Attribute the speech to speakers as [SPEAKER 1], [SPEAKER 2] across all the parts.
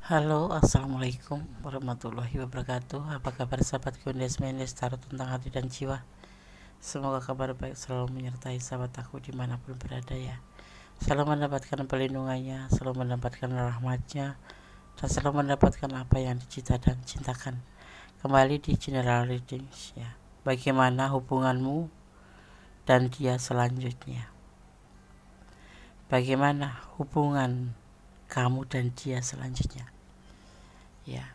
[SPEAKER 1] Halo, assalamualaikum warahmatullahi wabarakatuh. Apa kabar sahabat Kundes Mendes Tarot tentang hati dan jiwa? Semoga kabar baik selalu menyertai sahabat aku dimanapun berada ya. Selalu mendapatkan perlindungannya, selalu mendapatkan rahmatnya, dan selalu mendapatkan apa yang dicita dan cintakan. Kembali di General Readings ya. Bagaimana hubunganmu dan dia selanjutnya? Bagaimana hubungan kamu dan dia selanjutnya? Ya,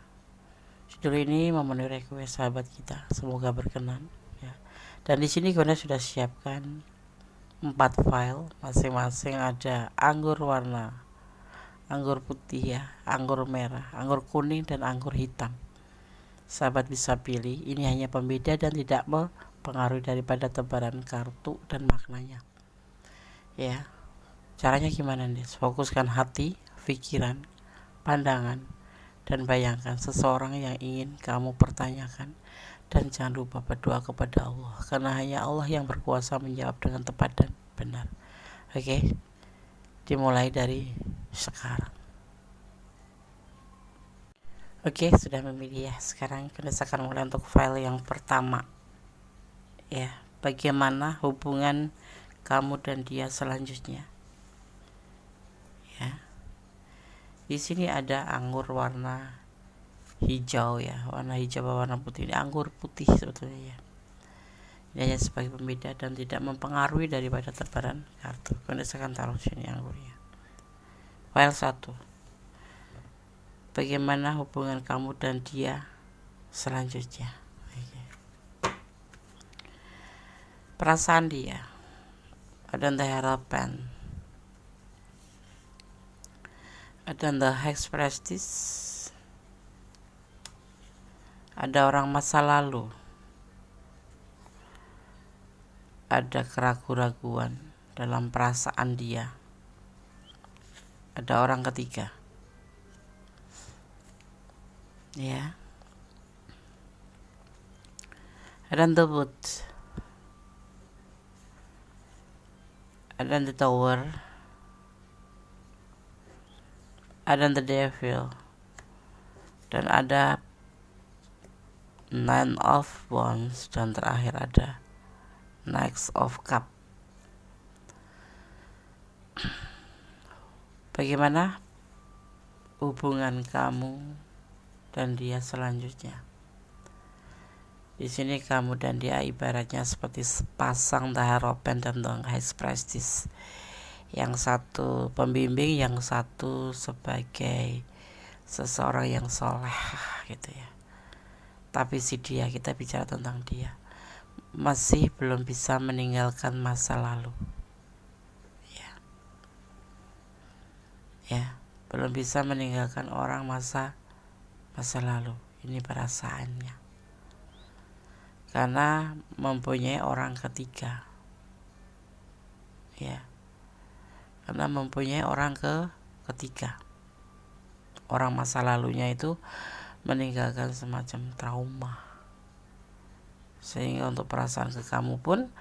[SPEAKER 1] judul ini memenuhi request sahabat kita, semoga berkenan ya. Dan di sini Gona sudah siapkan 4 file, masing-masing ada anggur warna, anggur putih ya, anggur merah, anggur kuning dan anggur hitam. Sahabat bisa pilih, ini hanya pembeda dan tidak mempengaruhi daripada tebaran kartu dan maknanya. Ya, caranya gimana nih? Fokuskan hati, pikiran, pandangan, dan bayangkan seseorang yang ingin kamu pertanyakan. Dan jangan lupa berdoa kepada Allah, karena hanya Allah yang berkuasa menjawab dengan tepat dan benar. Oke, dimulai dari sekarang. Oke, sudah memilih ya. Sekarang kita akan mulai untuk file yang pertama. Ya, bagaimana hubungan kamu dan dia selanjutnya? Ya. Di sini ada anggur warna hijau ya, warna hijau warna putih. Ini anggur putih sebetulnya ya. Ini hanya sebagai pembeda dan tidak mempengaruhi daripada tebaran kartu. Kemudian saya akan taruh sini anggurnya. File 1. Bagaimana hubungan kamu dan dia selanjutnya? Oke. Perasaan dia. Ada the harapan. Ada the expressis. Ada orang masa lalu. Ada keraguan-raguan dalam perasaan dia. Ada orang ketiga. Ya. Ada the wood. Ada the tower. Ada the devil. Dan ada Nine of Wands, dan terakhir ada Knight of Cup. Bagaimana hubungan kamu dan dia selanjutnya? Di sini kamu dan dia ibaratnya seperti sepasang harapan dan expressis. Yang satu pembimbing, yang satu sebagai seseorang yang soleh gitu ya. Tapi si dia, kita bicara tentang dia, masih belum bisa meninggalkan masa lalu. Ya, belum bisa meninggalkan orang masa lalu. Ini perasaannya. Karena mempunyai orang ketiga. Ya. Karena mempunyai orang ketiga. Orang masa lalunya itu meninggalkan semacam trauma, sehingga untuk perasaan ke kamu pun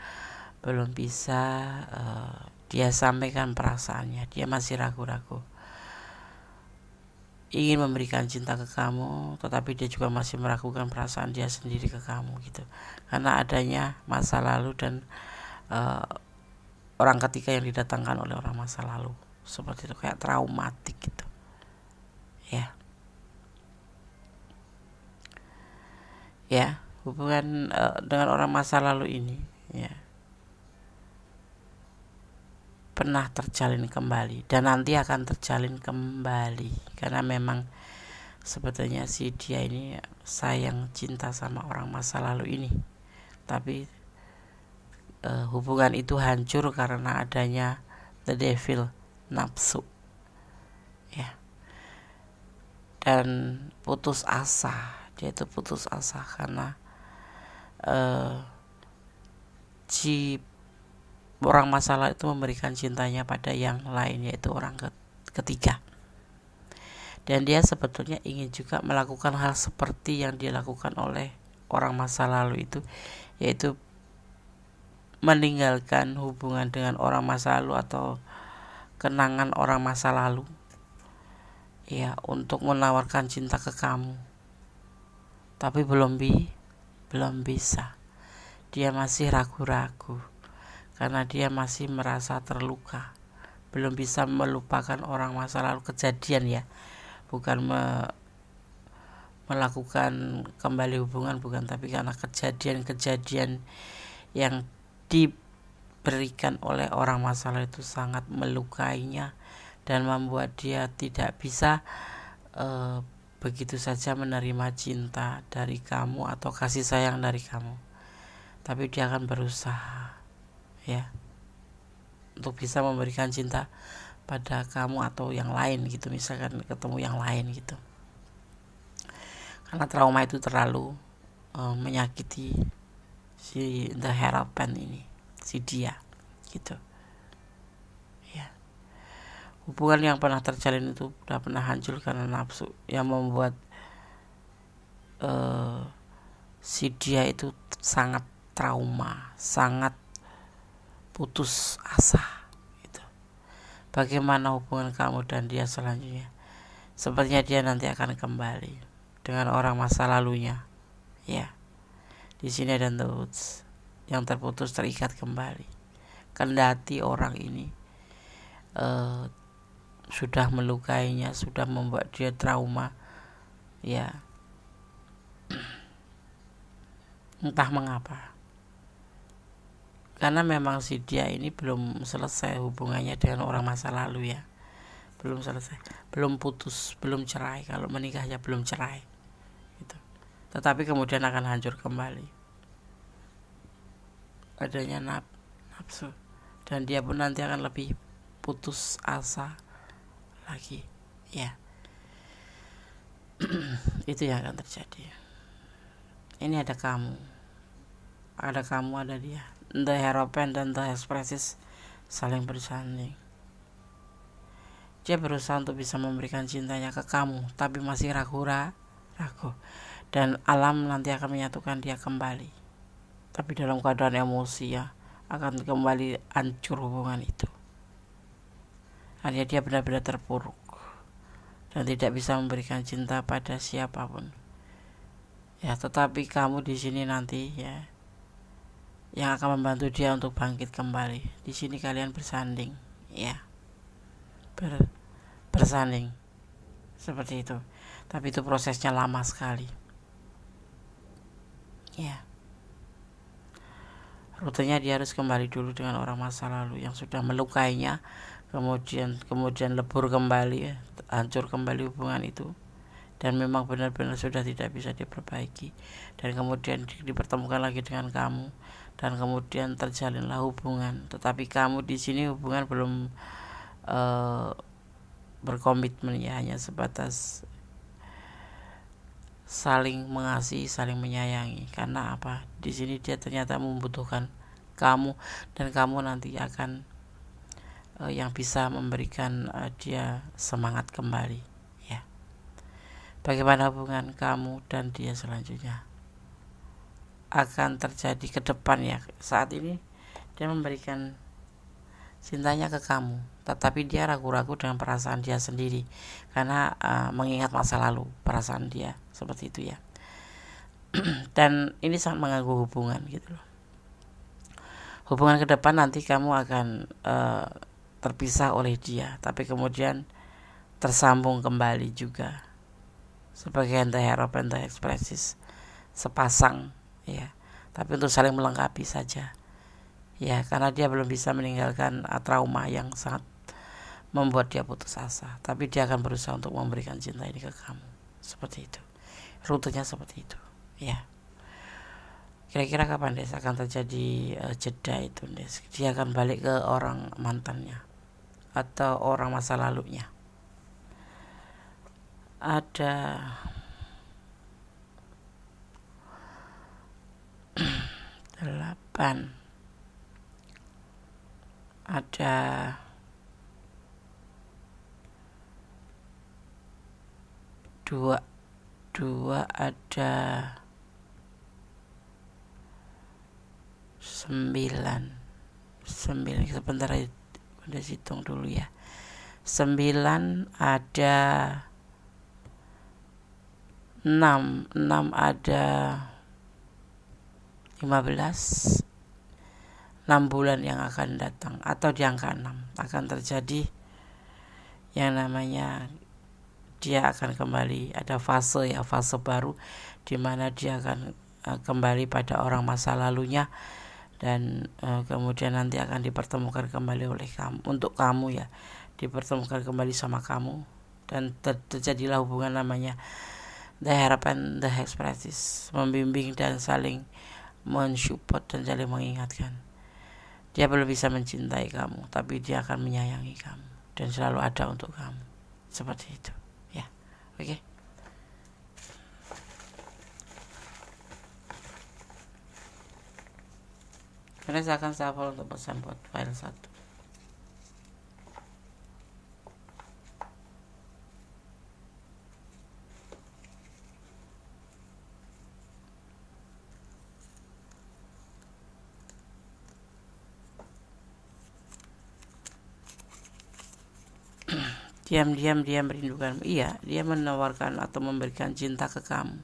[SPEAKER 1] belum bisa dia sampaikan perasaannya. Dia masih ragu-ragu, ingin memberikan cinta ke kamu, tetapi dia juga masih meragukan perasaan dia sendiri ke kamu gitu, karena adanya masa lalu dan orang ketiga yang didatangkan oleh orang masa lalu. Seperti itu, kayak traumatik gitu ya. Ya, hubungan dengan orang masa lalu ini ya pernah terjalin kembali dan nanti akan terjalin kembali, karena memang sebetulnya si dia ini sayang cinta sama orang masa lalu ini, tapi hubungan itu hancur karena adanya the devil, nafsu ya, dan putus asa. Dia itu putus asa karena si orang masalah itu memberikan cintanya pada yang lain, yaitu orang ketiga. Dan dia sebetulnya ingin juga melakukan hal seperti yang dilakukan oleh orang masa lalu itu, yaitu meninggalkan hubungan dengan orang masa lalu atau kenangan orang masa lalu ya untuk menawarkan cinta ke kamu, tapi belum bisa. Dia masih ragu-ragu karena dia masih merasa terluka, belum bisa melupakan orang masa lalu, kejadian ya, bukan melakukan kembali hubungan, bukan, tapi karena kejadian-kejadian yang diberikan oleh orang masa lalu itu sangat melukainya dan membuat dia tidak bisa begitu saja menerima cinta dari kamu atau kasih sayang dari kamu. Tapi dia akan berusaha ya untuk bisa memberikan cinta pada kamu atau yang lain gitu, misalkan ketemu yang lain gitu, karena trauma itu terlalu menyakiti si the harapan ini, si dia gitu ya. Hubungan yang pernah terjalin itu udah pernah hancur karena nafsu yang membuat si dia itu sangat trauma, sangat putus asa gitu. Bagaimana hubungan kamu dan dia selanjutnya? Sepertinya dia nanti akan kembali dengan orang masa lalunya ya. Di sini ada notes yang terputus terikat kembali, kendati orang ini sudah melukainya, sudah membuat dia trauma ya. Entah mengapa, karena memang si dia ini belum selesai hubungannya dengan orang masa lalu ya, belum selesai, belum putus, belum cerai. Kalau menikah ya belum cerai gitu. Tetapi kemudian akan hancur kembali adanya nafsu, dan dia pun nanti akan lebih putus asa lagi ya. Itu yang akan terjadi. Ini ada kamu, ada dia. The harapan dan the expresses saling bersanding. Dia berusaha untuk bisa memberikan cintanya ke kamu, tapi masih ragu. Dan alam nanti akan menyatukan dia kembali, tapi dalam keadaan emosi ya, akan kembali hancur hubungan itu. Artinya dia benar-benar terpuruk dan tidak bisa memberikan cinta pada siapapun ya. Tetapi kamu di sini nanti ya, yang akan membantu dia untuk bangkit kembali. Di sini kalian bersanding ya, bersanding seperti itu. Tapi itu prosesnya lama sekali ya. Rutenya dia harus kembali dulu dengan orang masa lalu yang sudah melukainya, kemudian lebur kembali, hancur kembali hubungan itu, dan memang benar-benar sudah tidak bisa diperbaiki, dan kemudian dipertemukan lagi dengan kamu, dan kemudian terjalinlah hubungan. Tetapi kamu di sini hubungan belum berkomitmen ya, hanya sebatas saling mengasihi, saling menyayangi. Karena apa? Di sini dia ternyata membutuhkan kamu, dan kamu nanti akan yang bisa memberikan dia semangat kembali ya. Bagaimana hubungan kamu dan dia selanjutnya akan terjadi ke depan ya. Saat ini dia memberikan cintanya ke kamu, tetapi dia ragu-ragu dengan perasaan dia sendiri karena mengingat masa lalu, perasaan dia seperti itu ya. Dan ini sangat mengganggu hubungan gitu loh. Hubungan ke depan nanti kamu akan terpisah oleh dia, tapi kemudian tersambung kembali juga sebagai the harapan, the expresses, sepasang ya, tapi untuk saling melengkapi saja ya, karena dia belum bisa meninggalkan trauma yang sangat membuat dia putus asa. Tapi dia akan berusaha untuk memberikan cinta ini ke kamu. Seperti itu, rutenya seperti itu ya. Kira-kira kapan Des akan terjadi jeda itu Des? Dia akan balik ke orang mantannya atau orang masa lalunya? Ada 8, ada 2, ada 9. Sebentar, udah hitung dulu ya. 9, ada 6 ada 15, 6 bulan yang akan datang, atau di angka 6 akan terjadi yang namanya dia akan kembali, ada fase baru di mana dia akan kembali pada orang masa lalunya, dan kemudian nanti akan dipertemukan kembali oleh kamu, untuk kamu ya, dipertemukan kembali sama kamu, dan terjadilah hubungan namanya the harap and the expresses, membimbing dan saling mensupport dan saling mengingatkan. Dia belum bisa mencintai kamu, tapi dia akan menyayangi kamu dan selalu ada untuk kamu, seperti itu ya. Oke. Karena saya akan shuffle untuk pesan buat file 1. Diam-diam dia merindukanmu. Iya, dia menawarkan atau memberikan cinta ke kamu,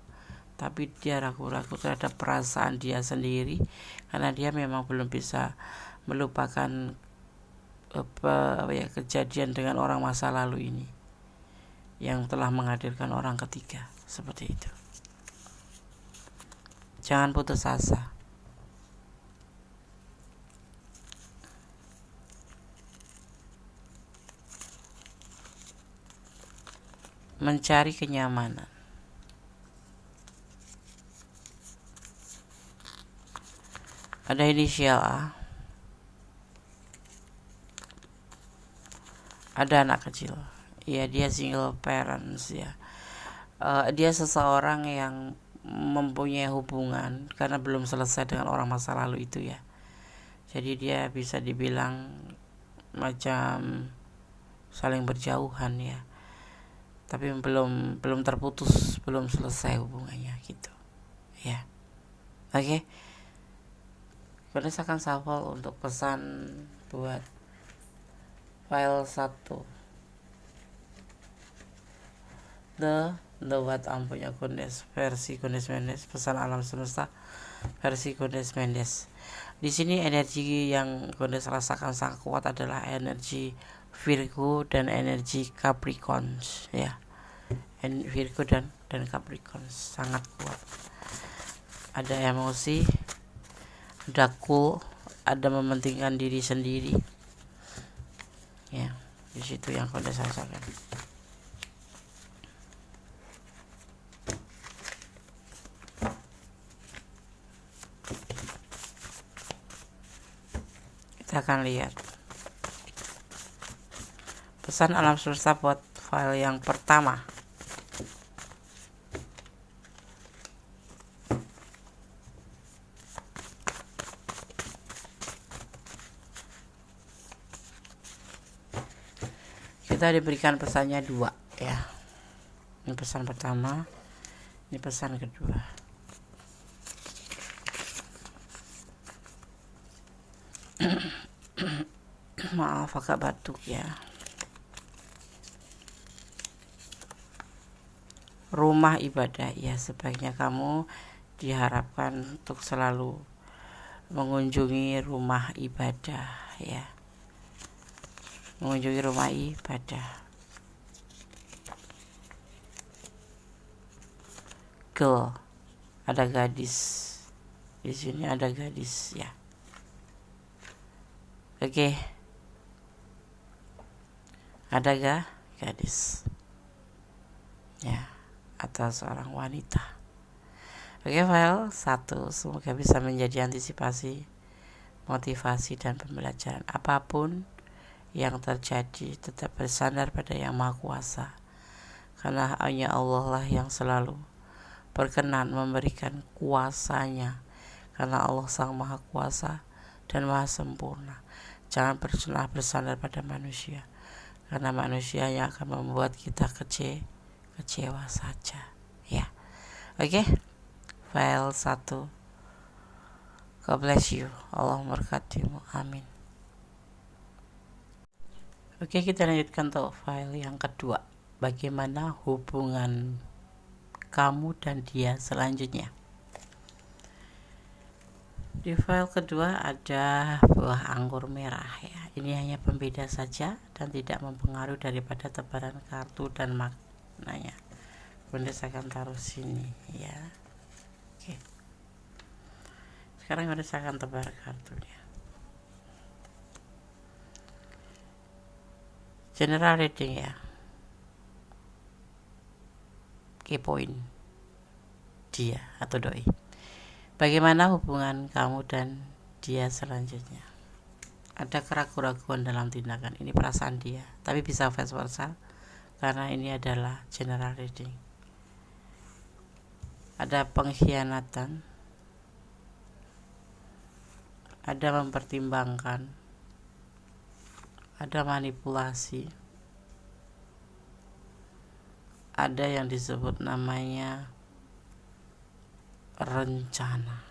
[SPEAKER 1] tapi dia ragu-ragu terhadap perasaan dia sendiri, karena dia memang belum bisa melupakan kejadian dengan orang masa lalu ini yang telah menghadirkan orang ketiga, seperti itu. Jangan putus asa. Mencari kenyamanan. Ada inisial A. Ada anak kecil. Ya, dia single parents ya. Dia seseorang yang mempunyai hubungan karena belum selesai dengan orang masa lalu itu ya. Jadi dia bisa dibilang macam saling berjauhan ya, tapi belum terputus, belum selesai hubungannya gitu ya. Oke. Kemudian saya akan shuffle untuk pesan buat file 1. The What Ampunya Gondes, versi Gondes Mendes, pesan alam semesta versi Gondes Mendes. Di sini energi yang Gondes rasakan sangat kuat adalah energi Virgo dan energi Capricorn ya. Virgo dan Capricorn sangat kuat. Ada emosi, ada cool, ada mementingkan diri sendiri ya. Di situ yang Gondes rasakan. Kita akan lihat pesan alam semesta buat file yang pertama. Kita diberikan pesannya 2 ya. Ini pesan pertama, ini pesan kedua. Maaf agak batuk ya. Rumah ibadah ya, sebaiknya kamu diharapkan untuk selalu mengunjungi rumah ibadah ya. Mengunjungi rumah ibadah. Girl, ada gadis. Di sini ada gadis ya. Oke. Ada gadis ya, atau seorang wanita. Oke, file 1 semoga bisa menjadi antisipasi, motivasi, dan pembelajaran. Apapun yang terjadi, tetap bersandar pada Yang Maha Kuasa, karena hanya Allah lah yang selalu berkenan memberikan kuasanya, karena Allah Sang Maha Kuasa dan Maha Sempurna. Jangan pernah bersandar pada manusia, karena manusia yang akan membuat kita kecewa saja ya. Oke. File 1. God bless you. Allah memberkatimu. Amin. Oke, kita lanjutkan untuk file yang kedua. Bagaimana hubungan kamu dan dia selanjutnya. Di file kedua ada buah anggur merah ya. Ini hanya pembeda saja dan tidak mempengaruhi daripada tebaran kartu dan maknanya. Bunda saya akan taruh sini ya. Oke. Sekarang Bunda saya akan tebar kartunya. General reading ya. Key point dia atau doi. Bagaimana hubungan kamu dan dia selanjutnya? Ada keraguan-keraguan dalam tindakan. Ini perasaan dia, tapi bisa vice versa karena ini adalah general reading. Ada pengkhianatan, ada mempertimbangkan, ada manipulasi, ada yang disebut namanya rencana,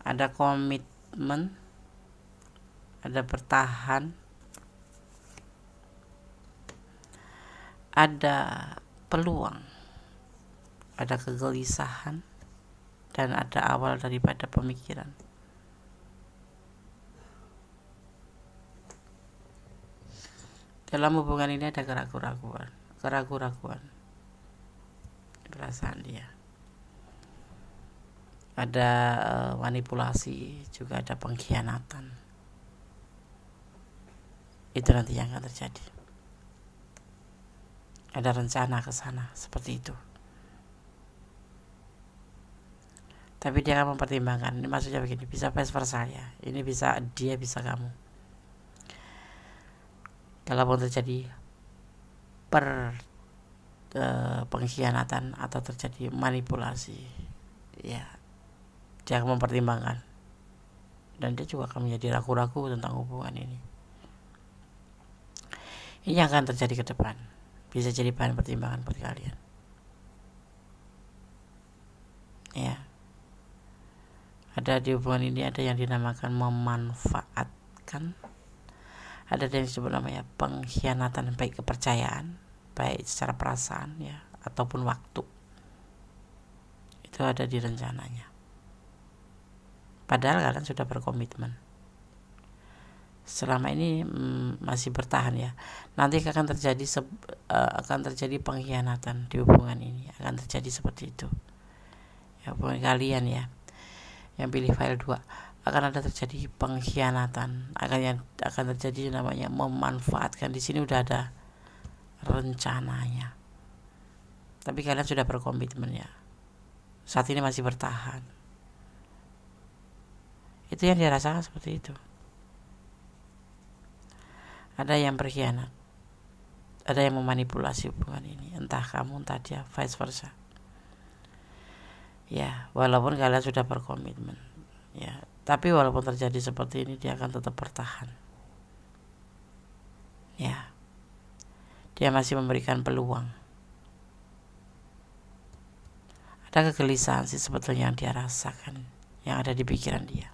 [SPEAKER 1] ada komitmen, ada bertahan, ada peluang, ada kegelisahan, dan ada awal daripada pemikiran. Dalam hubungan ini ada keraguan-keraguan perasaan dia. Ada manipulasi, juga ada pengkhianatan. Itu nanti yang akan terjadi. Ada rencana ke sana seperti itu. Tapi dia akan mempertimbangkan. Ini maksudnya begini, bisa vice versa ya. Ini bisa dia, bisa kamu. Kalau terjadi pengkhianatan atau terjadi manipulasi, ya dia akan mempertimbangkan, dan dia juga akan menjadi ragu-ragu tentang hubungan ini. Ini yang akan terjadi ke depan, bisa jadi bahan pertimbangan buat kalian. Ya, ada di hubungan ini ada yang dinamakan memanfaatkan, ada yang disebut namanya pengkhianatan, baik kepercayaan, baik secara perasaan ya, ataupun waktu. Itu ada di rencananya. Padahal kalian sudah berkomitmen. Selama ini masih bertahan ya. Nanti akan terjadi pengkhianatan di hubungan ini, akan terjadi seperti itu. Ya, hubungan kalian ya, yang pilih file 2, akan ada terjadi pengkhianatan, akan terjadi namanya memanfaatkan. Di sini udah ada rencananya. Tapi kalian sudah berkomitmen ya. Saat ini masih bertahan. Itu yang dirasakan seperti itu. Ada yang berkhianat, ada yang memanipulasi hubungan ini, entah kamu entah dia, vice versa. Ya, walaupun kalian sudah berkomitmen, ya, tapi walaupun terjadi seperti ini, dia akan tetap bertahan. Ya, dia masih memberikan peluang. Ada kegelisahan sih sebetulnya yang dia rasakan, yang ada di pikiran dia.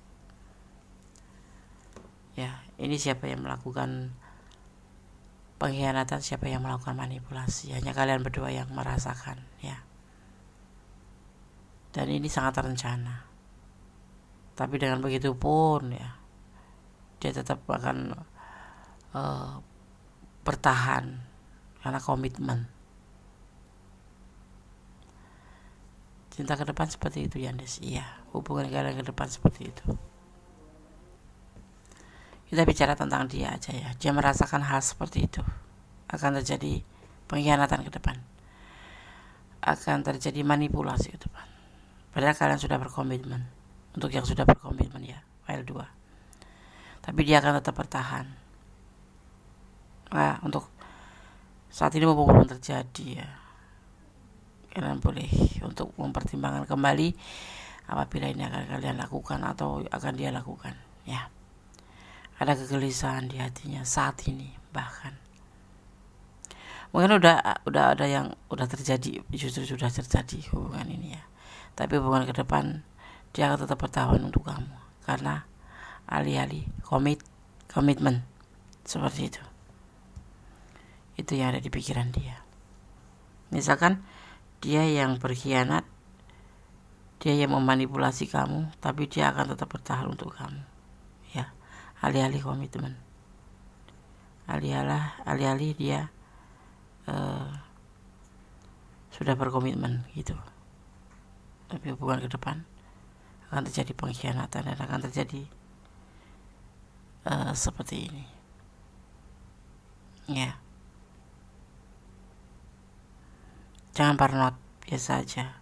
[SPEAKER 1] Ya, ini siapa yang melakukan pengkhianatan, siapa yang melakukan manipulasi, hanya kalian berdua yang merasakan ya. Dan ini sangat terencana. Tapi dengan begitu pun ya, dia tetap akan bertahan karena komitmen. Cinta ke depan seperti itu ya, Des. Iya, hubungan kalian ke depan seperti itu. Kita bicara tentang dia aja ya. Dia merasakan hal seperti itu. Akan terjadi pengkhianatan ke depan. Akan terjadi manipulasi ke depan. Padahal kalian sudah berkomitmen. Untuk yang sudah berkomitmen ya, file 2. Tapi dia akan tetap bertahan. Nah, untuk saat ini mumpung belum terjadi ya, kalian boleh untuk mempertimbangkan kembali apabila ini akan kalian lakukan atau akan dia lakukan ya. Ada kegelisahan di hatinya saat ini, bahkan mungkin udah ada yang udah terjadi, justru sudah terjadi hubungan ini ya. Tapi hubungan ke depan dia akan tetap bertahan untuk kamu karena alih-alih komitmen seperti itu. Itu yang ada di pikiran dia. Misalkan dia yang berkhianat, dia yang memanipulasi kamu, tapi dia akan tetap bertahan untuk kamu. Ya, alih-alih komitmen, alih-alih dia sudah berkomitmen gitu. Tapi hubungan ke depan akan terjadi pengkhianatan dan akan terjadi seperti ini. Ya, jangan parnot, biasa aja.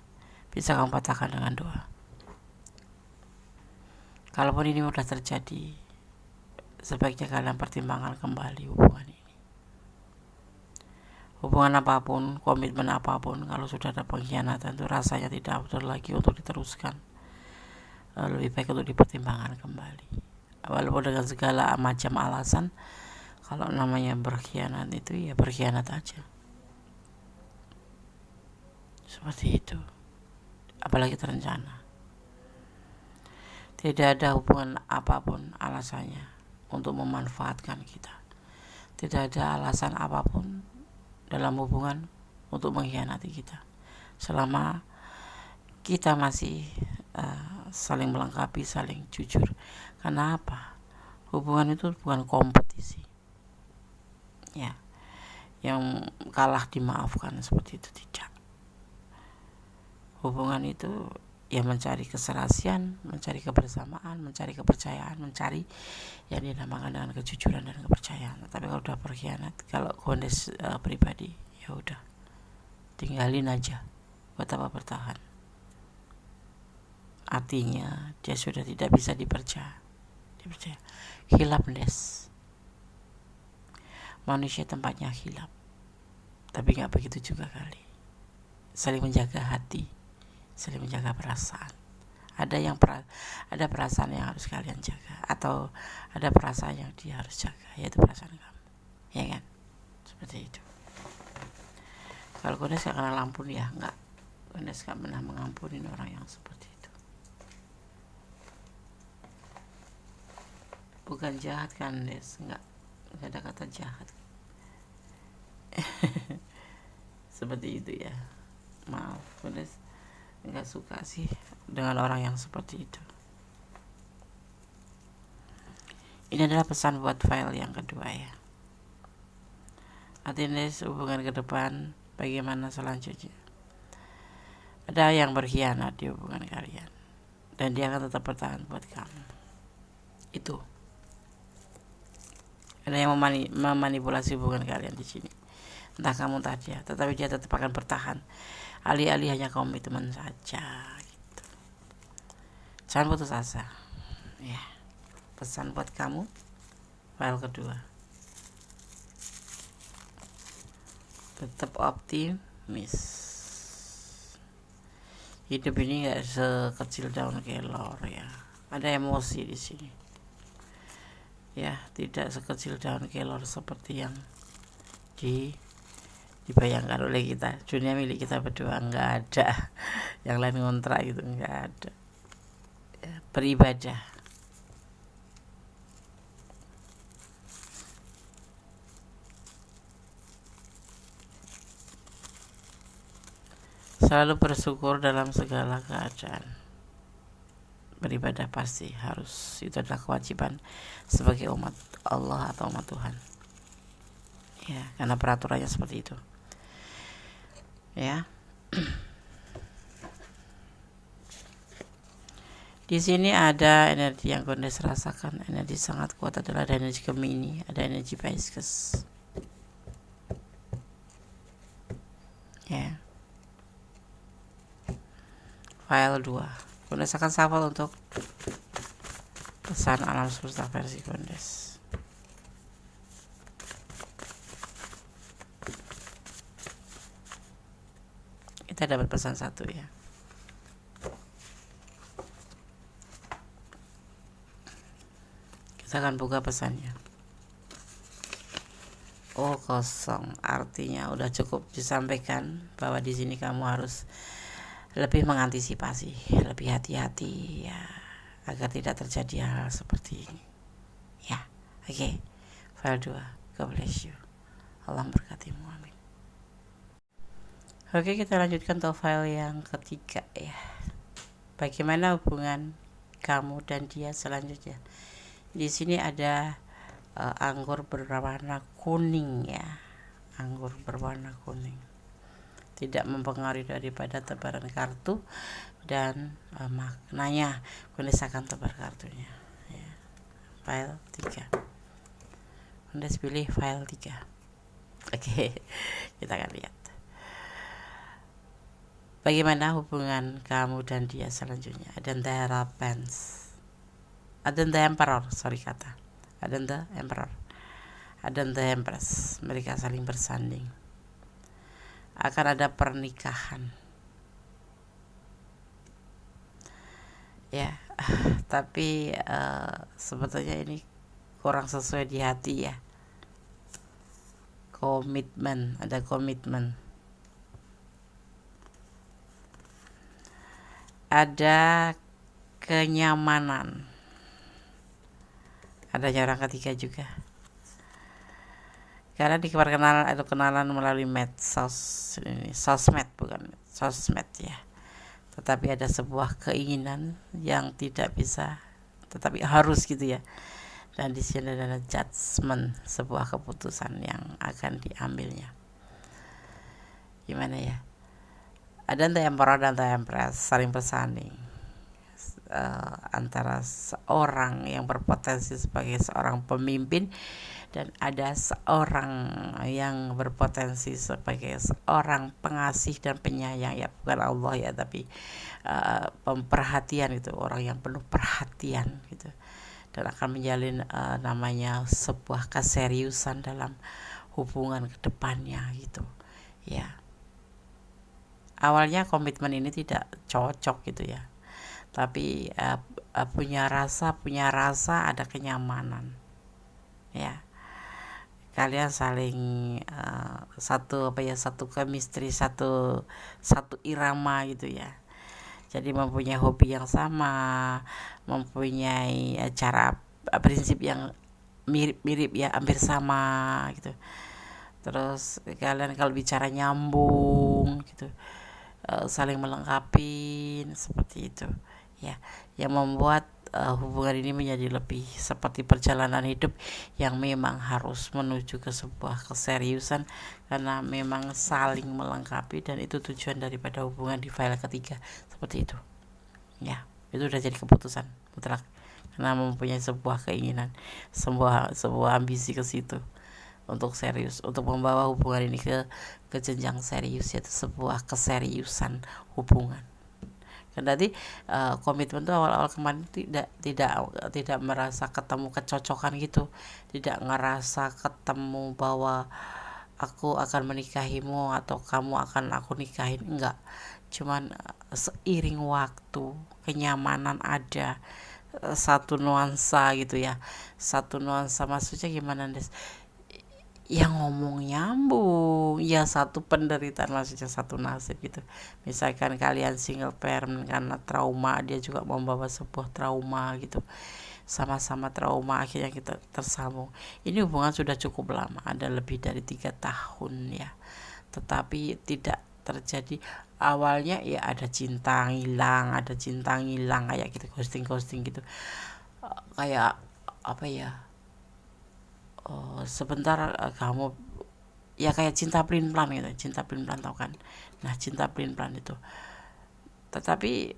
[SPEAKER 1] Bisa kamu patahkan dengan doa. Kalaupun ini sudah terjadi, sebaiknya kalian pertimbangkan kembali hubungan ini. Hubungan apapun, komitmen apapun, kalau sudah ada pengkhianatan itu rasanya tidak betul lagi untuk diteruskan. Lebih baik untuk dipertimbangkan kembali. Walaupun dengan segala macam alasan, kalau namanya berkhianat itu ya berkhianat aja. Seperti itu. Apalagi terencana. Tidak ada hubungan apapun alasannya untuk memanfaatkan kita. Tidak ada alasan apapun dalam hubungan untuk mengkhianati kita. Selama kita masih saling melengkapi, saling jujur. Karena apa? Hubungan itu bukan kompetisi. Ya, yang kalah dimaafkan, seperti itu tidak. Hubungan itu ya mencari keserasian, mencari kebersamaan, mencari kepercayaan, mencari yang dinamakan dengan kejujuran dan kepercayaan. Tapi kalau udah berkhianat, kalau Gondes pribadi, ya udah tinggalin aja. Buat apa bertahan? Artinya dia sudah tidak bisa dipercaya. Hilap des. Manusia tempatnya hilap. Tapi gak begitu juga kali. Saling menjaga hati, saling menjaga perasaan. Ada perasaan yang harus kalian jaga, atau ada perasaan yang dia harus jaga, yaitu perasaan kamu, ya kan? Seperti itu. Kalau Gondes gak kenal ampun ya enggak. Gondes gak pernah mengampuni orang yang seperti itu. Bukan jahat kan, Des? Enggak ada kata jahat. Seperti itu ya. Maaf, Gondes nggak suka sih dengan orang yang seperti itu. Ini adalah pesan buat file yang kedua ya. Artinya hubungan ke depan bagaimana selanjutnya. Ada yang berkhianat di hubungan kalian dan dia akan tetap bertahan buat kamu. Itu. Ada yang memanipulasi hubungan kalian di sini. Entah kamu entah dia, tetapi dia tetap akan bertahan. Alih-alih hanya komitmen saja gitu. Jangan putus asa. Ya. Pesan buat kamu file kedua. Tetap optimis. Hidup ini enggak sekecil daun kelor ya. Ada emosi di sini. Ya, tidak sekecil daun kelor seperti yang dibayangkan oleh kita. Dunia milik kita berdua, enggak ada yang lain ngontrak gitu, enggak ada ya, beribadah. Selalu bersyukur dalam segala keadaan. Beribadah pasti harus, itu adalah kewajiban sebagai umat Allah atau umat Tuhan ya, karena peraturannya seperti itu ya. Di sini ada energi yang Gondes rasakan, energi sangat kuat adalah ada energi Gemini, ada energi Pisces ya. File 2 Gondes akan shuffle untuk pesan alam semesta versi Gondes. Kita dapat pesan satu ya. Kita akan buka pesannya. Oh, kosong, artinya udah cukup disampaikan bahwa di sini kamu harus lebih mengantisipasi, lebih hati-hati ya, agar tidak terjadi hal seperti ini ya. Oke. File 2. God bless you. Allah memberkatimu, amin. Oke, kita lanjutkan ke file yang ketiga ya. Bagaimana hubungan kamu dan dia selanjutnya? Di sini ada anggur berwarna kuning ya. Anggur berwarna kuning. Tidak mempengaruhi daripada tebaran kartu dan maknanya. Kundes akan tebar kartunya ya. File 3. Kundes pilih file 3. Oke, kita akan lihat bagaimana hubungan kamu dan dia selanjutnya. Ada the Hierophants, ada the Emperor, ada the Emperor, ada the Empress. Mereka saling bersanding. Akan ada pernikahan ya, tapi sebetulnya ini kurang sesuai di hati ya. Komitmen, ada komitmen, ada kenyamanan, ada orang ketiga juga. Karena di perkenalan atau kenalan melalui medsos, ini sosmed bukan sosmed ya. Tetapi ada sebuah keinginan yang tidak bisa, tetapi harus gitu ya. Dan di sini ada judgment, sebuah keputusan yang akan diambilnya. Gimana ya? Ada the Emperor dan the Empress saling bersanding antara seorang yang berpotensi sebagai seorang pemimpin dan ada seorang yang berpotensi sebagai seorang pengasih dan penyayang ya, bukan Allah ya, tapi perhatian gitu, orang yang penuh perhatian gitu, dan akan menjalin namanya sebuah keseriusan dalam hubungan kedepannya gitu ya. Awalnya komitmen ini tidak cocok gitu ya, tapi punya rasa ada kenyamanan ya. Kalian saling satu chemistry, satu irama gitu ya. Jadi mempunyai hobi yang sama, mempunyai cara prinsip yang mirip ya, hampir sama gitu. Terus kalian kalau bicara nyambung gitu, saling melengkapi seperti itu ya, yang membuat hubungan ini menjadi lebih seperti perjalanan hidup yang memang harus menuju ke sebuah keseriusan, karena memang saling melengkapi, dan itu tujuan daripada hubungan di file ketiga seperti itu ya. Itu udah jadi keputusan mutlak karena mempunyai sebuah keinginan, sebuah ambisi ke situ untuk serius, untuk membawa hubungan ini ke jenjang serius, yaitu sebuah keseriusan hubungan. Kan tadi komitmen itu awal-awal kemarin tidak merasa ketemu kecocokan gitu, tidak ngerasa ketemu bahwa aku akan menikahimu atau kamu akan aku nikahin, enggak. Cuman seiring waktu kenyamanan ada, satu nuansa gitu ya, satu nuansa, maksudnya gimana Des? Yang ngomong nyambung ya, satu penderitaan, maksudnya satu nasib gitu. Misalkan kalian single parent karena trauma, dia juga membawa sebuah trauma gitu, sama-sama trauma, akhirnya kita tersambung. Ini hubungan sudah cukup lama, ada lebih dari 3 tahun ya, tetapi tidak terjadi. Awalnya ya ada cinta ngilang kayak gitu, ghosting gitu, kayak apa ya, sebentar kamu ya, kayak cinta pelin-pelan gitu, tau kan. Nah, cinta pelin-pelan itu, tetapi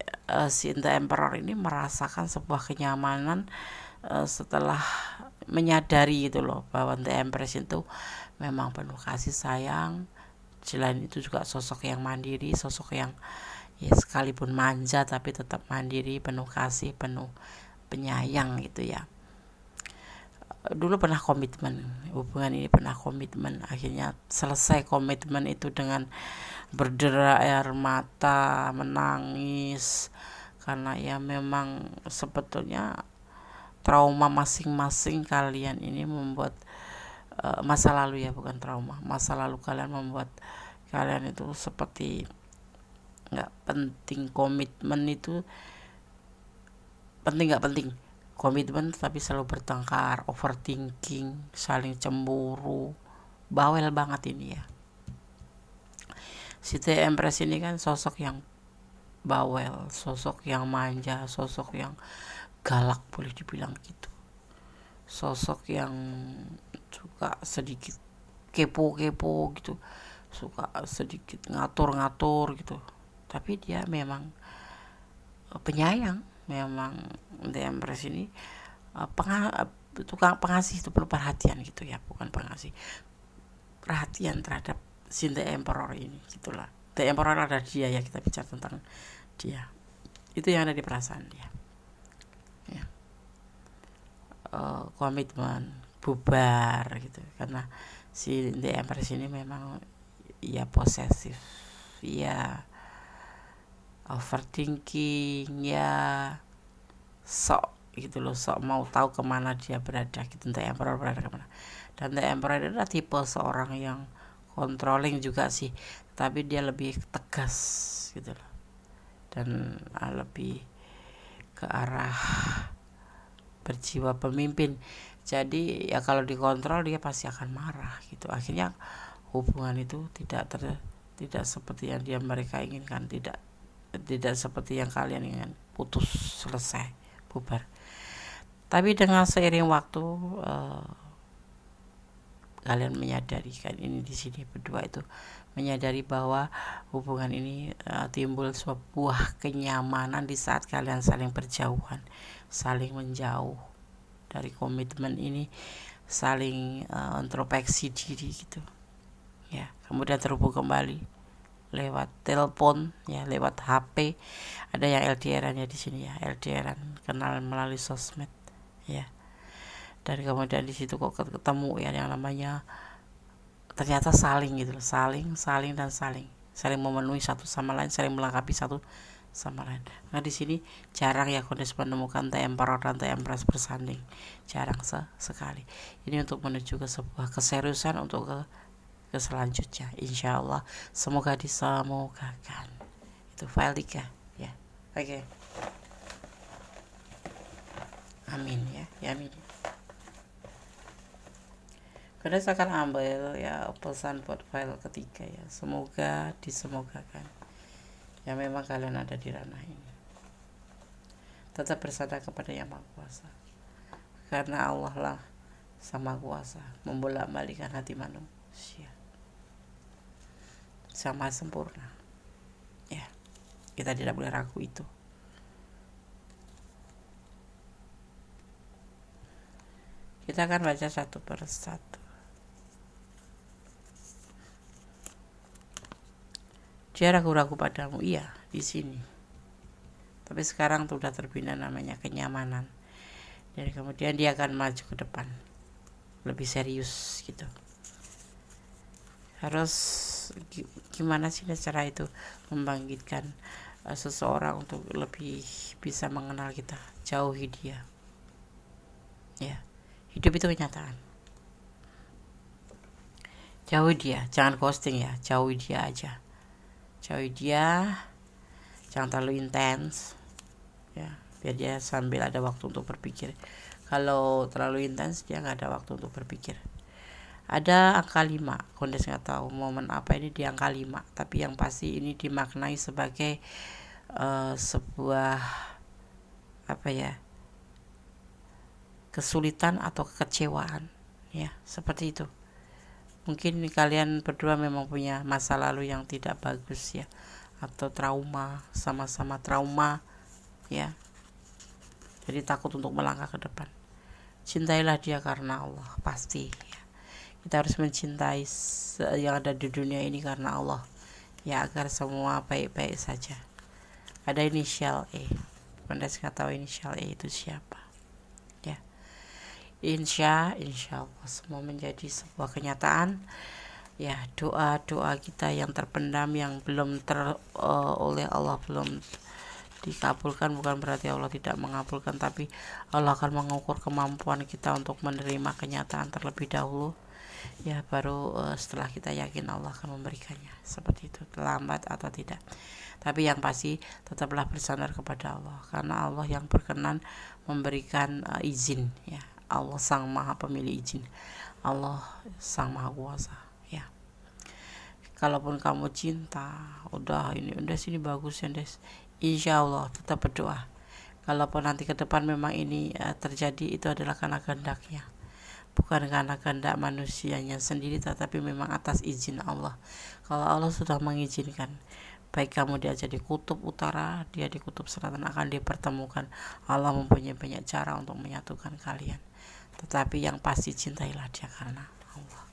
[SPEAKER 1] si The Emperor ini merasakan sebuah kenyamanan setelah menyadari gitu loh, bahwa The Empress itu memang penuh kasih sayang. Selain itu juga sosok yang mandiri, sosok yang ya sekalipun manja tapi tetap mandiri, penuh kasih, penuh penyayang gitu ya. Dulu pernah komitmen, hubungan ini pernah komitmen, akhirnya selesai komitmen itu dengan berderai air mata, menangis, karena ya memang sebetulnya trauma masing-masing kalian ini membuat masa lalu ya, bukan trauma, masa lalu kalian membuat kalian itu seperti nggak penting. Komitmen itu penting nggak penting, komitmen tapi selalu bertengkar, overthinking, saling cemburu, bawel banget ini ya. Siti Empress ini kan sosok yang bawel, sosok yang manja, sosok yang galak boleh dibilang gitu, sosok yang suka sedikit kepo-kepo gitu, suka sedikit ngatur-ngatur gitu, tapi dia memang penyayang. Memang The Empress ini tukang pengasih, itu perlu perhatian gitu ya, bukan pengasih, perhatian terhadap si The Emperor ini gitulah. The Emperor ada dia ya, kita bicara tentang dia, itu yang ada di perasaan dia ya. Komitmen bubar gitu, karena si The Empress ini memang ya posesif ya, overthinking ya, sok gitu loh, sok mau tahu kemana dia berada gitu, The Emperor berada kemana. Dan The Emperor adalah tipe seorang yang controlling juga sih, tapi dia lebih tegas gitu loh, dan lebih ke arah berjiwa pemimpin. Jadi ya kalau dikontrol dia pasti akan marah gitu. Akhirnya hubungan itu tidak seperti yang mereka inginkan, tidak seperti yang kalian inginkan, putus, selesai, bubar. Tapi dengan seiring waktu kalian menyadari kan, ini di sini berdua itu menyadari bahwa hubungan ini timbul sebuah kenyamanan di saat kalian saling berjauhan, saling menjauh dari komitmen ini, saling introspeksi diri gitu ya, kemudian terhubung kembali lewat telepon ya, lewat HP. Ada yang LDRan ya di sini ya, LDRan, kenal melalui sosmed ya, dan kemudian di situ kok ketemu ya yang namanya ternyata saling gitu loh, saling memenuhi satu sama lain, saling melengkapi satu sama lain. Nah di sini jarang ya Kondes menemukan The Emperor dan The Empress bersanding, jarang sekali. Ini untuk menuju ke sebuah keseriusan untuk ke selanjutnya, insya Allah. Semoga disemogakan. Itu file 3 ya. Oke. Amin ya amin. Kondes akan ambil ya pesan buat file ketiga ya, semoga disemogakan. Ya memang kalian ada di ranah ini, tetap bersandar kepada Yang Maha Kuasa, karena Allah lah sama kuasa membolak-balikkan hati manusia, sama sempurna ya, kita tidak boleh ragu itu. Kita akan baca satu persatu. Dia ragu-ragu padamu, iya di sini, tapi sekarang sudah terbina namanya kenyamanan, dan kemudian dia akan maju ke depan lebih serius gitu. Harus gimana sih cara itu membangkitkan seseorang untuk lebih bisa mengenal kita, jauhi dia ya. Hidup itu kenyataan, jauhi dia, jangan ghosting ya, jauhi dia aja, jauhi dia, jangan terlalu intens ya, biar dia sambil ada waktu untuk berpikir. Kalau terlalu intens dia nggak ada waktu untuk berpikir. Ada angka 5, Kondes nggak tahu momen apa ini di angka 5, tapi yang pasti ini dimaknai sebagai sebuah apa ya, kesulitan atau kekecewaan ya, seperti itu. Mungkin kalian berdua memang punya masa lalu yang tidak bagus ya, atau trauma, sama-sama trauma ya, jadi takut untuk melangkah ke depan. Cintailah dia karena Allah, pasti ya. Kita harus mencintai yang ada di dunia ini karena Allah ya, agar semua baik-baik saja. Ada inisial E, Kondes nggak tahu inisial E itu siapa ya. Insya Allah semua menjadi sebuah kenyataan ya. Doa kita yang terpendam, yang belum oleh Allah belum dikabulkan, bukan berarti Allah tidak mengabulkan, tapi Allah akan mengukur kemampuan kita untuk menerima kenyataan terlebih dahulu ya, baru setelah kita yakin Allah akan memberikannya. Seperti itu, terlambat atau tidak, tapi yang pasti tetaplah bersandar kepada Allah, karena Allah yang berkenan memberikan izin ya. Allah sang maha pemilik izin, Allah sang maha kuasa ya. kalaupun kamu cinta, udah sini bagus ya Des, insya Allah tetap berdoa. Kalaupun nanti ke depan memang ini terjadi, itu adalah karena kehendaknya, bukan karena kehendak manusianya sendiri, tetapi memang atas izin Allah. Kalau Allah sudah mengizinkan, baik kamu dia jadi kutub utara, dia di kutub selatan, akan dipertemukan. Allah mempunyai banyak cara untuk menyatukan kalian, tetapi yang pasti cintailah dia karena Allah,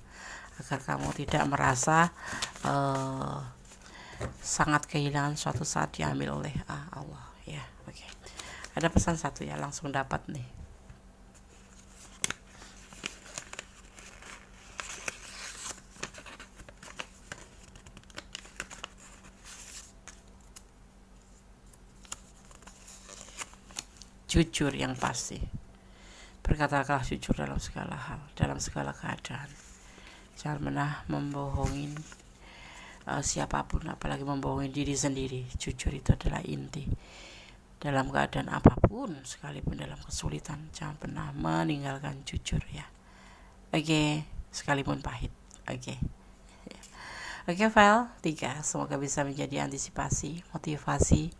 [SPEAKER 1] agar kamu tidak merasa sangat kehilangan suatu saat diambil oleh Allah ya. Oke. Ada pesan satu ya, langsung dapat nih. Jujur yang pasti. Berkatalah jujur dalam segala hal, dalam segala keadaan. Jangan pernah membohongi siapapun, apalagi membohongi diri sendiri. Jujur itu adalah inti. Dalam keadaan apapun, sekalipun dalam kesulitan, jangan pernah meninggalkan jujur ya. Oke, sekalipun pahit. Oke, file 3. Semoga bisa menjadi antisipasi, motivasi,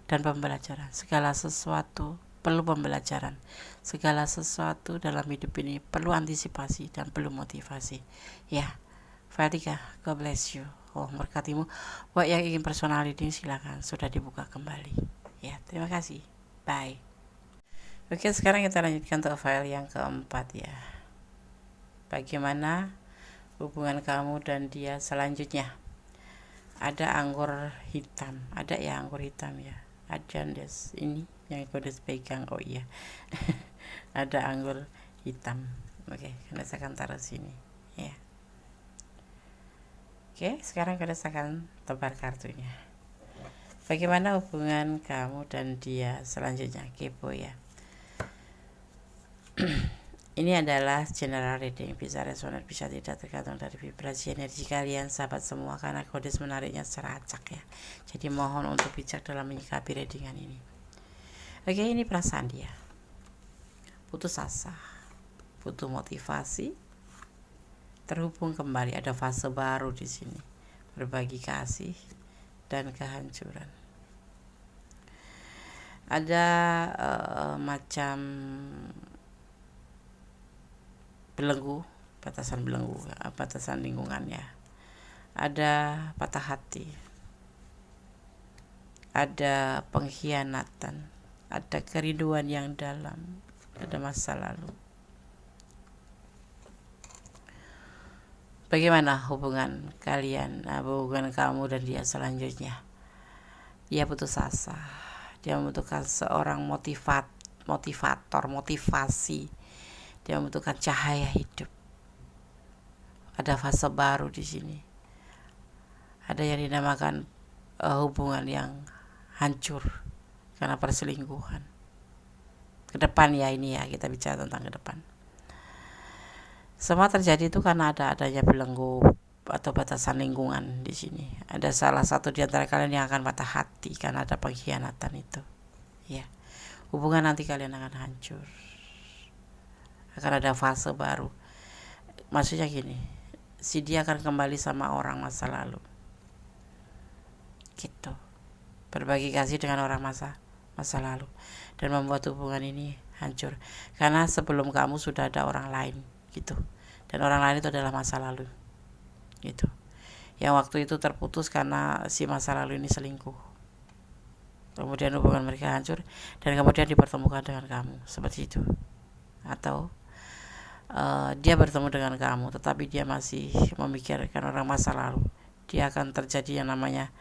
[SPEAKER 1] dan pembelajaran. Segala sesuatu perlu pembelajaran. Segala sesuatu dalam hidup ini perlu antisipasi dan perlu motivasi. Ya, file 3. God bless you. Allah memberkatimu. Buat yang ingin personal reading silakan, sudah dibuka kembali. Ya, terima kasih. Bye. Oke, sekarang kita lanjutkan untuk file yang keempat ya. Bagaimana hubungan kamu dan dia selanjutnya? Ada anggur hitam. Ada ya anggur hitam ya. Ada Des, ini yang Kodes pegang. Oh iya. Ada anggur hitam. Oke, Kodes akan taruh sini ya. Oke, sekarang Kodes akan tebar kartunya. Bagaimana hubungan kamu dan dia selanjutnya? Kepo ya. Ini adalah general reading, bisa resonan, bisa tidak, tergantung dari vibrasi energi kalian sahabat semua, karena Kodes menariknya secara acak ya. Jadi mohon untuk bijak dalam menyikapi readingan ini. Oke, ini perasaan dia. Putus asa, butuh motivasi, terhubung kembali, ada fase baru di sini. Berbagi kasih dan kehancuran. Ada macam belenggu, batasan belenggu, batasan lingkungan ya. Ada patah hati, ada pengkhianatan, ada kerinduan yang dalam, ada masa lalu. Bagaimana hubungan kalian, hubungan kamu dan dia selanjutnya? Dia putus asa, dia membutuhkan seorang motivator, motivasi. Dia membutuhkan cahaya hidup. Ada fase baru di sini. Ada yang dinamakan hubungan yang hancur karena perselingkuhan. Ke depan ya, ini ya, kita bicara tentang ke depan. Semua terjadi itu karena adanya belenggu atau batasan lingkungan di sini. Ada salah satu di antara kalian yang akan patah hati karena ada pengkhianatan itu. Ya, hubungan nanti kalian akan hancur. Akan ada fase baru. Maksudnya gini, si dia akan kembali sama orang masa lalu. Gitu. Berbagi kasih dengan orang masa lalu dan membuat hubungan ini hancur. Karena sebelum kamu sudah ada orang lain. Gitu. Dan orang lain itu adalah masa lalu gitu, yang waktu itu terputus karena si masa lalu ini selingkuh. Kemudian hubungan mereka hancur dan kemudian dipertemukan dengan kamu, seperti itu. Atau dia bertemu dengan kamu tetapi dia masih memikirkan orang masa lalu. Dia akan terjadi yang namanya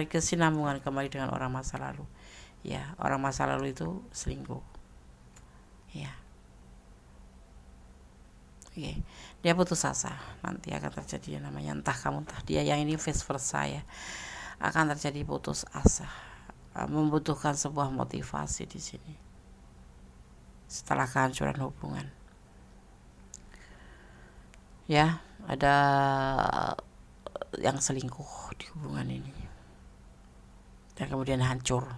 [SPEAKER 1] kesinambungan kembali dengan orang masa lalu. Ya, orang masa lalu itu selingkuh. Ya. Oke, dia putus asa. Nanti akan terjadi yang namanya entah kamu entah dia, yang ini vice versa ya. Akan terjadi putus asa. Membutuhkan sebuah motivasi di sini. Setelah kehancuran hubungan. Ya, ada yang selingkuh di hubungan ini. Dan kemudian hancur.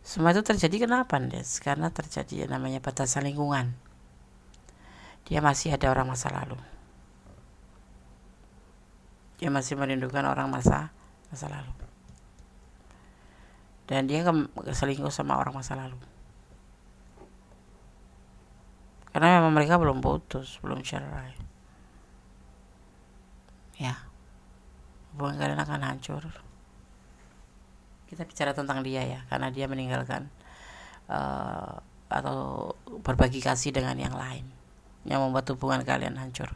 [SPEAKER 1] Semua itu terjadi kenapa, Des? Karena terjadi yang namanya batasan lingkungan. Dia masih ada orang masa lalu. Dia masih merindukan orang masa lalu, dan dia selingkuh sama orang masa lalu karena memang mereka belum putus, belum cerai. Ya, hubungan kalian akan hancur. Kita bicara tentang dia ya, karena dia meninggalkan atau berbagi kasih dengan yang lain, yang membuat hubungan kalian hancur.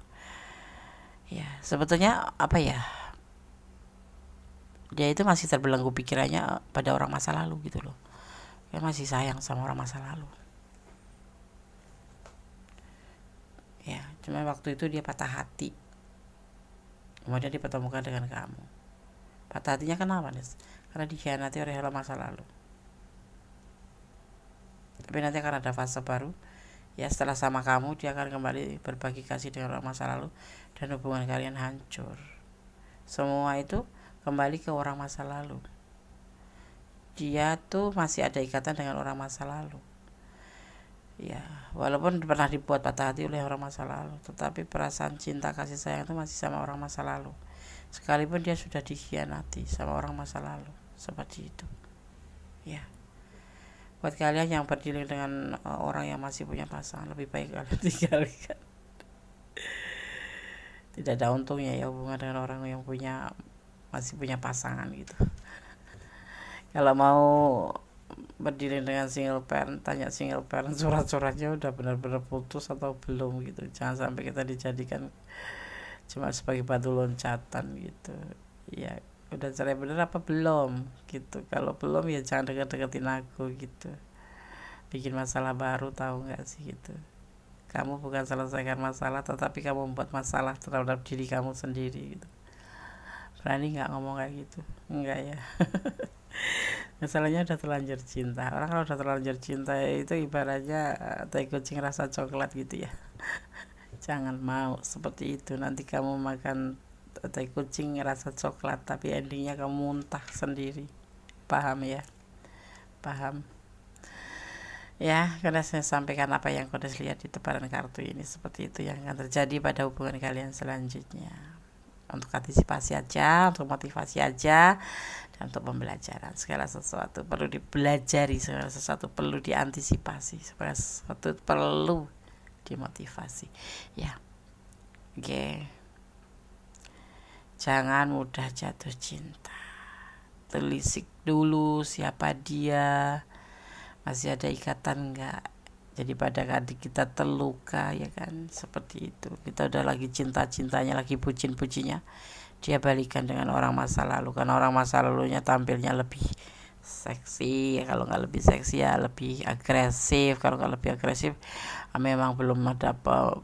[SPEAKER 1] Ya, sebetulnya apa ya, dia itu masih terbelenggu pikirannya pada orang masa lalu gitu loh. Dia masih sayang sama orang masa lalu. Ya, cuma waktu itu dia patah hati, kemudian dipertemukan dengan kamu. Patah hatinya kenapa nih? Karena dikhianati oleh orang masa lalu. Tapi nanti akan ada fase baru ya, setelah sama kamu dia akan kembali berbagi kasih dengan orang masa lalu, dan hubungan kalian hancur. Semua itu kembali ke orang masa lalu. Dia tuh masih ada ikatan dengan orang masa lalu. Ya, walaupun pernah dibuat patah hati oleh orang masa lalu, tetapi perasaan cinta kasih sayang itu masih sama orang masa lalu. Sekalipun dia sudah dikhianati sama orang masa lalu, seperti itu. Ya. Buat kalian yang berdialog dengan orang yang masih punya pasangan, lebih baik kalian tinggalkan. Tidak ada untungnya ya hubungan dengan orang yang masih punya pasangan gitu. Kalau mau berdiri dengan single parent, tanya single parent surat-suratnya udah benar-benar putus atau belum gitu. Jangan sampai kita dijadikan cuma sebagai batu loncatan gitu. Ya, udah cerai bener apa belum gitu. Kalau belum ya jangan deket-deketin aku gitu. Bikin masalah baru, tahu nggak sih gitu. Kamu bukan selesaikan masalah, tetapi kamu membuat masalah terhadap diri kamu sendiri gitu. Berani nggak ngomong kayak gitu? Enggak ya. Masalahnya udah terlanjur cinta. Orang kalau udah terlanjur cinta itu ibaratnya tai kucing rasa coklat gitu ya. Jangan mau seperti itu. Nanti kamu makan tai kucing rasa coklat, tapi endingnya kamu muntah sendiri. Paham ya? Paham ya. Karena saya sampaikan apa yang kau lihat di tebaran kartu ini, seperti itu yang akan terjadi pada hubungan kalian selanjutnya. Untuk antisipasi aja, untuk motivasi aja, dan untuk pembelajaran. Segala sesuatu perlu dipelajari, segala sesuatu perlu diantisipasi, segala sesuatu perlu dimotivasi ya. Oke. Jangan mudah jatuh cinta. Telisik dulu siapa dia, masih ada ikatan enggak. Jadi pada kali kita terluka ya kan, seperti itu. Kita udah lagi cinta-cintanya, lagi bucin-bucinnya, dia balikan dengan orang masa lalu. Karena orang masa lalunya tampilnya lebih seksi ya, kalau nggak lebih seksi ya lebih agresif. Kalau nggak lebih agresif memang belum ada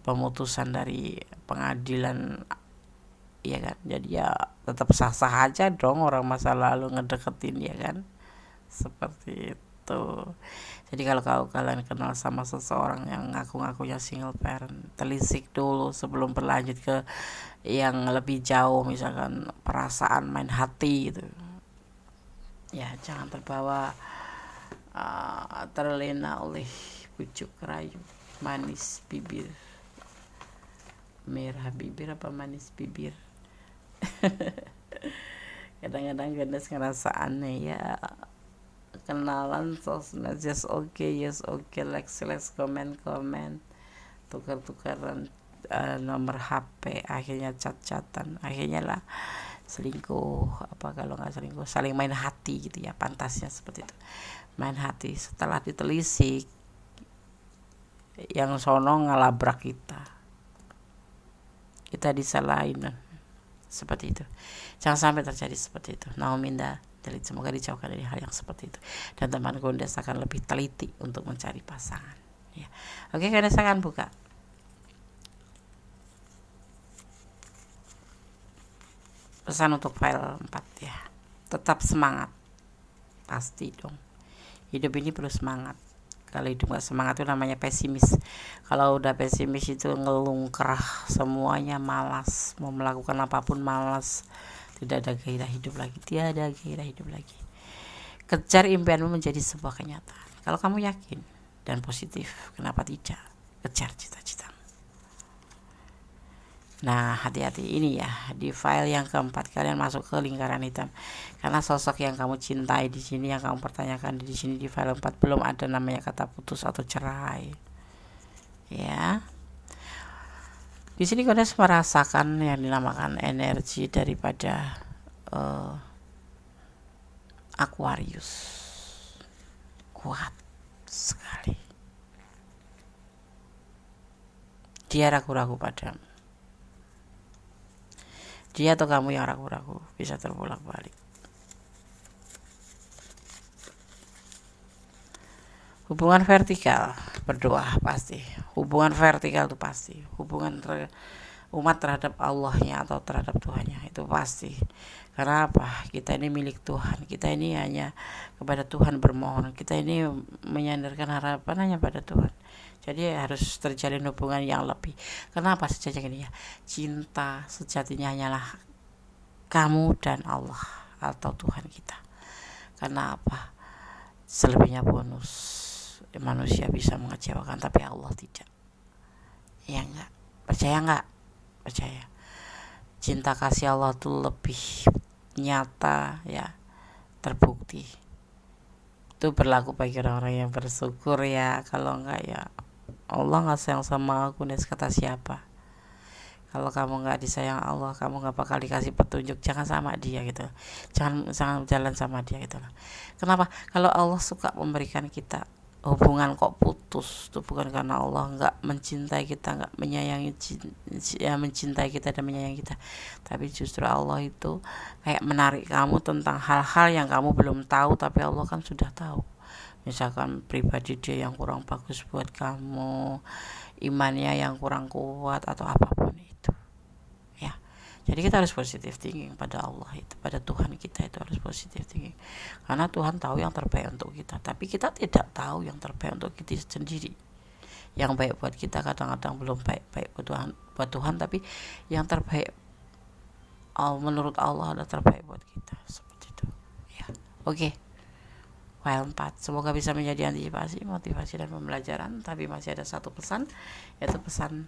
[SPEAKER 1] pemutusan dari pengadilan ya kan. Jadi ya tetap sah-sah aja dong orang masa lalu ngedeketin ya kan, seperti itu. Jadi kalau kalian kenal sama seseorang yang ngaku-ngakunya single parent, telisik dulu sebelum berlanjut ke yang lebih jauh, misalkan perasaan main hati gitu ya. Jangan terbawa terlena oleh pucuk rayu, manis bibir, merah bibir apa manis bibir. Kadang-kadang Ganes ngerasa aneh ya, kenalan sosmed just yes okay, let's comment tukar-tukaran nomor HP, akhirnya chat-chatan, akhirnya lah selingkuh. Apa kalau nggak selingkuh, saling main hati gitu ya, pantasnya seperti itu, main hati. Setelah ditelisik yang sono ngelabrak kita disalahin, seperti itu. Jangan sampai terjadi seperti itu. Nauminda Delit, semoga dijauhkan dari hal yang seperti itu, dan teman Gondes akan lebih teliti untuk mencari pasangan ya. Oke, Gondes akan buka pesan untuk file 4 ya. Tetap semangat, pasti dong, hidup ini perlu semangat. Kalau hidup gak semangat itu namanya pesimis. Kalau udah pesimis itu ngelungkrah semuanya, malas, mau melakukan apapun malas, tidak ada gairah hidup lagi, tiada gairah hidup lagi. Kejar impianmu menjadi sebuah kenyataan. Kalau kamu yakin dan positif, kenapa tidak? Kejar cita-citamu. Nah, hati-hati ini ya, di file yang keempat kalian masuk ke lingkaran hitam. Karena sosok yang kamu cintai di sini, yang kamu pertanyakan di sini di file 4 belum ada namanya kata putus atau cerai. Ya. Di sini kalian merasakan yang dinamakan energi daripada Aquarius. Kuat sekali. Dia ragu-ragu padamu. Dia atau kamu yang ragu-ragu bisa terbolak-balik. Hubungan vertikal, berdoa pasti. Hubungan vertikal itu pasti. Hubungan umat terhadap Allahnya atau terhadap Tuhannya itu pasti. Karena apa? Kita ini milik Tuhan. Kita ini hanya kepada Tuhan bermohon. Kita ini menyandarkan harapan hanya pada Tuhan. Jadi harus terjalin hubungan yang lebih. Kenapa sejatinya gini ya? Cinta sejatinya hanyalah kamu dan Allah atau Tuhan kita. Karena apa? Selebihnya bonus. Manusia bisa mengecewakan, tapi Allah tidak. Ya enggak? Percaya enggak? Percaya. Cinta kasih Allah itu lebih nyata ya, terbukti. Itu berlaku bagi orang-orang yang bersyukur ya. Kalau enggak ya Allah nggak sayang sama aku, nih kata siapa? Kalau kamu nggak disayang Allah, kamu nggak bakal dikasih petunjuk. Jangan sama dia gitu, jangan jalan sama dia gitu. Kenapa? Kalau Allah suka memberikan kita hubungan kok putus, itu bukan karena Allah nggak mencintai kita, nggak menyayangi ya, mencintai kita dan menyayangi kita, tapi justru Allah itu kayak menarik kamu tentang hal-hal yang kamu belum tahu, tapi Allah kan sudah tahu. Misalkan pribadi dia yang kurang bagus buat kamu, imannya yang kurang kuat atau apapun itu ya. Jadi kita harus positive thinking pada Allah itu, pada Tuhan kita itu harus positive thinking. Karena Tuhan tahu yang terbaik untuk kita, tapi kita tidak tahu yang terbaik untuk kita sendiri. Yang baik buat kita kadang-kadang belum baik buat Tuhan, tapi yang terbaik menurut Allah adalah terbaik buat kita, seperti itu ya. Oke. File 4 semoga bisa menjadi antisipasi, motivasi dan pembelajaran. Tapi masih ada satu pesan, yaitu pesan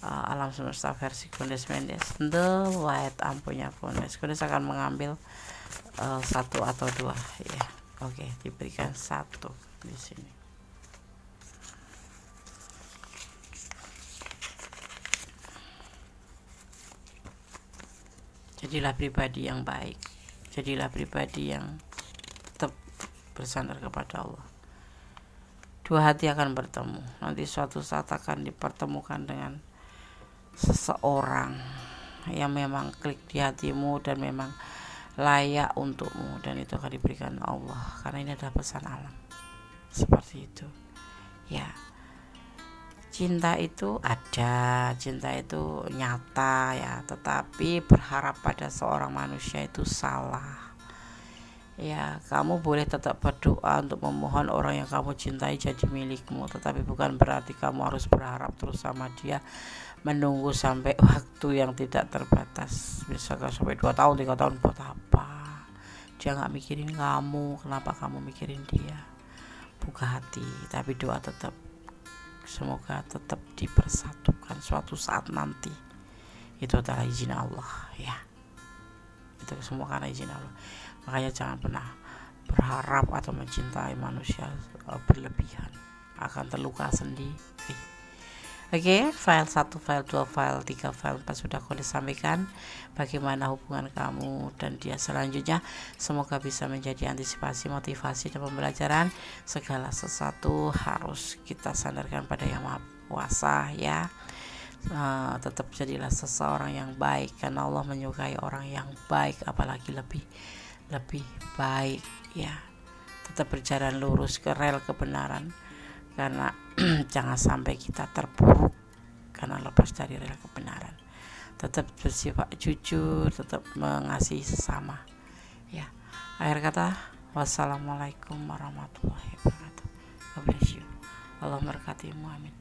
[SPEAKER 1] alam semesta versi Kondes Mendes, The Light Ampunya Kondes. Kondes akan mengambil satu atau dua ya. Oke, diberikan satu di sini. Jadilah pribadi yang baik, jadilah pribadi yang bersandar kepada Allah. Dua hati akan bertemu. Nanti suatu saat akan dipertemukan dengan seseorang yang memang klik di hatimu dan memang layak untukmu, dan itu akan diberikan Allah, karena ini adalah pesan alam. Seperti itu ya. Cinta itu ada, cinta itu nyata ya, tetapi berharap pada seorang manusia itu salah. Ya, kamu boleh tetap berdoa untuk memohon orang yang kamu cintai jadi milikmu, tetapi bukan berarti kamu harus berharap terus sama dia, menunggu sampai waktu yang tidak terbatas. Misalkan sampai 2 tahun, 3 tahun, buat apa? Dia gak mikirin kamu, kenapa kamu mikirin dia? Buka hati, tapi doa tetap. Semoga tetap dipersatukan suatu saat nanti. Itu adalah izin Allah ya. Itu semua karena izin Allah. Makanya jangan pernah berharap atau mencintai manusia berlebihan, akan terluka sendiri. Oke, file 1, file 2, file 3, file 4 sudah aku disampaikan bagaimana hubungan kamu dan dia selanjutnya. Semoga bisa menjadi antisipasi, motivasi dan pembelajaran. Segala sesuatu harus kita sandarkan pada Yang Maha Kuasa ya. Tetap jadilah seseorang yang baik, karena Allah menyukai orang yang baik, apalagi lebih baik ya. Tetap berjalan lurus ke rel kebenaran, karena jangan sampai kita terpuruk karena lepas dari rel kebenaran. Tetap bersifat jujur, tetap mengasihi sesama ya. Akhir kata, wassalamualaikum warahmatullahi wabarakatuh. God bless you. Allah memberkatimu, amin.